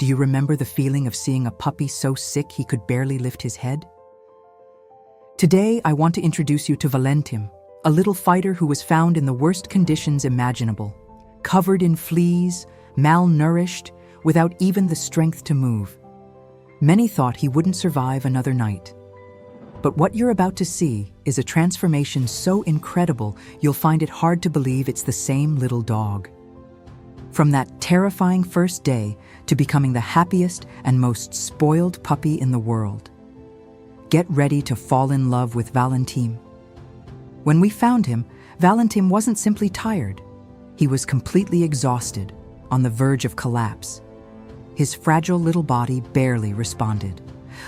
Do you remember the feeling of seeing a puppy so sick he could barely lift his head? Today, I want to introduce you to Valentim, a little fighter who was found in the worst conditions imaginable, covered in fleas, malnourished, without even the strength to move. Many thought he wouldn't survive another night. But what you're about to see is a transformation so incredible you'll find it hard to believe it's the same little dog. From that terrifying first day to becoming the happiest and most spoiled puppy in the world. Get ready to fall in love with Valentim. When we found him, Valentim wasn't simply tired. He was completely exhausted, on the verge of collapse. His fragile little body barely responded.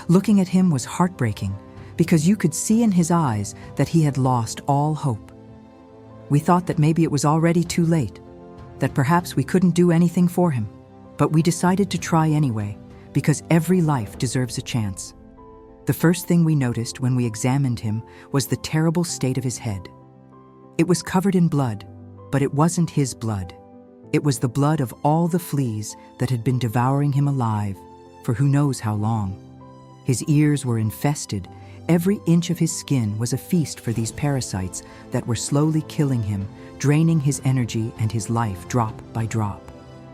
Looking at him was heartbreaking, because you could see in his eyes that he had lost all hope. We thought that maybe it was already too late, that perhaps we couldn't do anything for him. But we decided to try anyway, because every life deserves a chance. The first thing we noticed when we examined him was the terrible state of his head. It was covered in blood, but it wasn't his blood. It was the blood of all the fleas that had been devouring him alive for who knows how long. His ears were infested. Every inch of his skin was a feast for these parasites that were slowly killing him, draining his energy and his life drop by drop.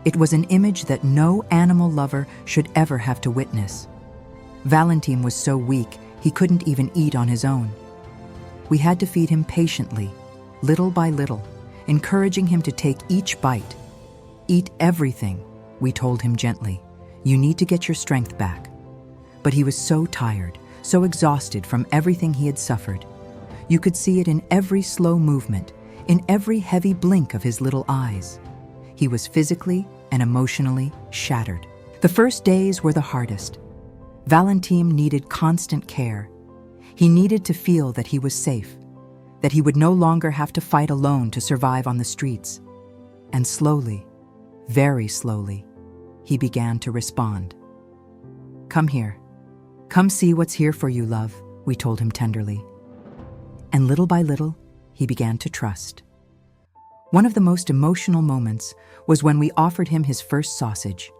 It was an image that no animal lover should ever have to witness. Valentim was so weak, he couldn't even eat on his own. We had to feed him patiently, little by little, encouraging him to take each bite. Eat everything, we told him gently. You need to get your strength back. But he was so tired, so exhausted from everything he had suffered. You could see it in every slow movement, in every heavy blink of his little eyes. He was physically and emotionally shattered. The first days were the hardest. Valentim needed constant care. He needed to feel that he was safe, that he would no longer have to fight alone to survive on the streets. And slowly, very slowly, he began to respond. "Come here. Come see what's here for you, love," we told him tenderly. And little by little, he began to trust. One of the most emotional moments was when we offered him his first sausage.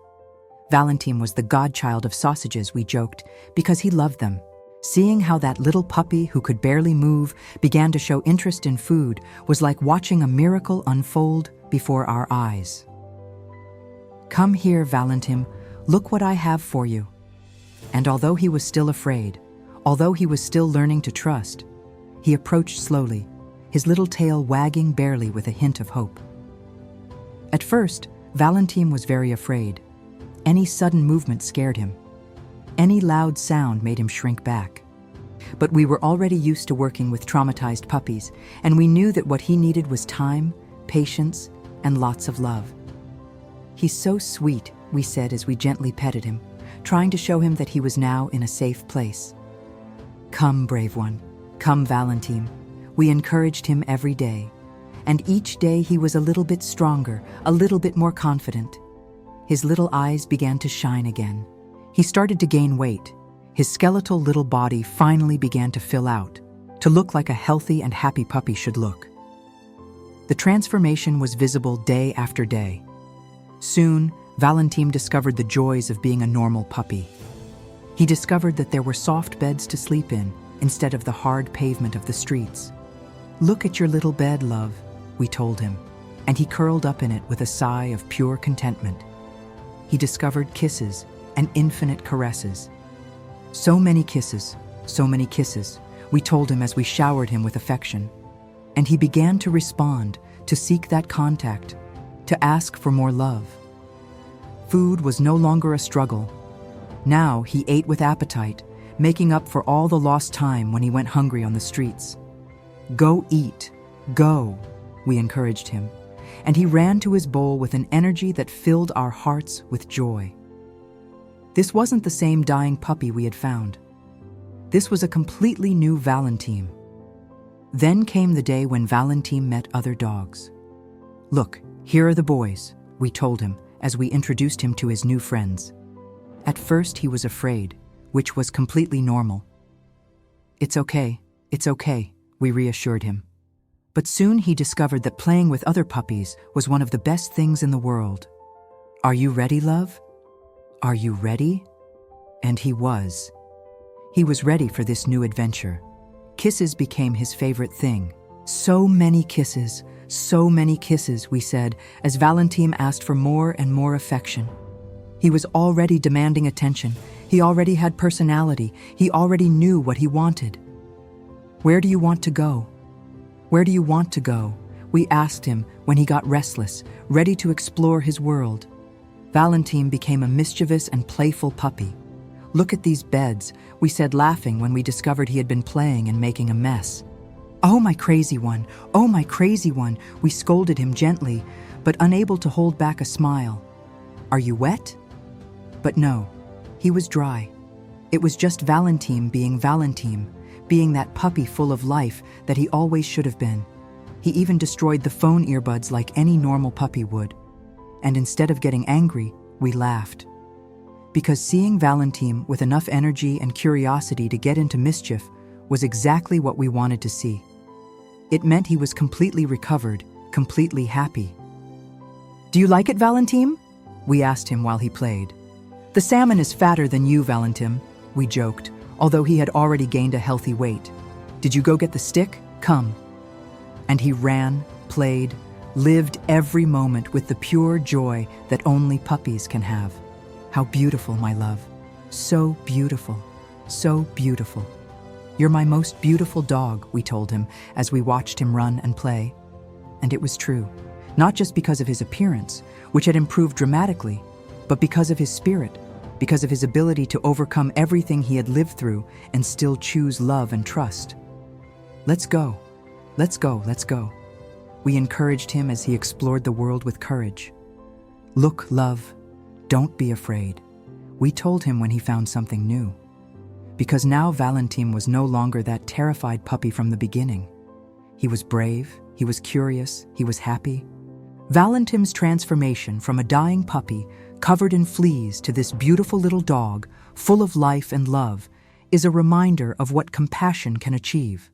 Valentim was the godchild of sausages, we joked, because he loved them. Seeing how that little puppy who could barely move began to show interest in food was like watching a miracle unfold before our eyes. "Come here, Valentim, look what I have for you." And although he was still afraid, although he was still learning to trust, he approached slowly, his little tail wagging barely with a hint of hope. At first, Valentim was very afraid. Any sudden movement scared him. Any loud sound made him shrink back. But we were already used to working with traumatized puppies, and we knew that what he needed was time, patience, and lots of love. "He's so sweet," we said as we gently petted him, trying to show him that he was now in a safe place. "Come, brave one. Come, Valentim." We encouraged him every day, and each day he was a little bit stronger, a little bit more confident. His little eyes began to shine again. He started to gain weight. His skeletal little body finally began to fill out, to look like a healthy and happy puppy should look. The transformation was visible day after day. Soon, Valentim discovered the joys of being a normal puppy. He discovered that there were soft beds to sleep in instead of the hard pavement of the streets. "Look at your little bed, love," we told him, and he curled up in it with a sigh of pure contentment. He discovered kisses and infinite caresses. "So many kisses, we told him as we showered him with affection. And he began to respond, to seek that contact, to ask for more love. Food was no longer a struggle. Now he ate with appetite, making up for all the lost time when he went hungry on the streets. "Go eat, go," we encouraged him, and he ran to his bowl with an energy that filled our hearts with joy. This wasn't the same dying puppy we had found. This was a completely new Valentim. Then came the day when Valentim met other dogs. "Look, here are the boys," we told him as we introduced him to his new friends. At first he was afraid, which was completely normal. It's okay," we reassured him. But soon he discovered that playing with other puppies was one of the best things in the world. "Are you ready, love? "Are you ready?" And he was. He was ready for this new adventure. Kisses became his favorite thing. So many kisses, we said, as Valentim asked for more and more affection. He was already demanding attention. He already had personality. He already knew what he wanted. "Where do you want to go? Where do you want to go?" we asked him when he got restless, ready to explore his world. Valentim became a mischievous and playful puppy. "Look at these beds," we said, laughing when we discovered he had been playing and making a mess. "Oh, my crazy one, oh, my crazy one," we scolded him gently, but unable to hold back a smile. "Are you wet?" But no, he was dry. It was just Valentim, being that puppy full of life that he always should have been. He even destroyed the phone earbuds like any normal puppy would. And instead of getting angry, we laughed. Because seeing Valentim with enough energy and curiosity to get into mischief was exactly what we wanted to see. It meant he was completely recovered, completely happy. "Do you like it, Valentim?" we asked him while he played. "The salmon is fatter than you, Valentim," we joked, although he had already gained a healthy weight. "Did you go get the stick? Come." And he ran, played, lived every moment with the pure joy that only puppies can have. "How beautiful, my love. So beautiful, so beautiful. You're my most beautiful dog," we told him as we watched him run and play. And it was true, not just because of his appearance, which had improved dramatically, but because of his spirit, because of his ability to overcome everything he had lived through and still choose love and trust. "Let's go, let's go, let's go." We encouraged him as he explored the world with courage. "Look, love, don't be afraid," we told him when he found something new. Because now Valentim was no longer that terrified puppy from the beginning. He was brave, he was curious, he was happy. Valentim's transformation from a dying puppy covered in fleas to this beautiful little dog, full of life and love, is a reminder of what compassion can achieve.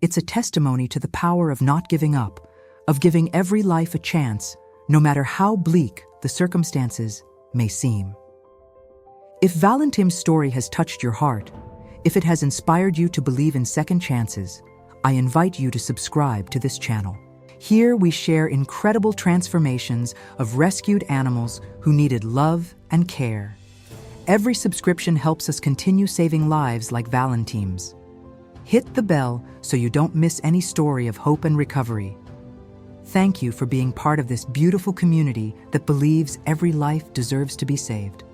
It's a testimony to the power of not giving up, of giving every life a chance, no matter how bleak the circumstances may seem. If Valentim's story has touched your heart, if it has inspired you to believe in second chances, I invite you to subscribe to this channel. Here we share incredible transformations of rescued animals who needed love and care. Every subscription helps us continue saving lives like Valentim's. Hit the bell so you don't miss any story of hope and recovery. Thank you for being part of this beautiful community that believes every life deserves to be saved.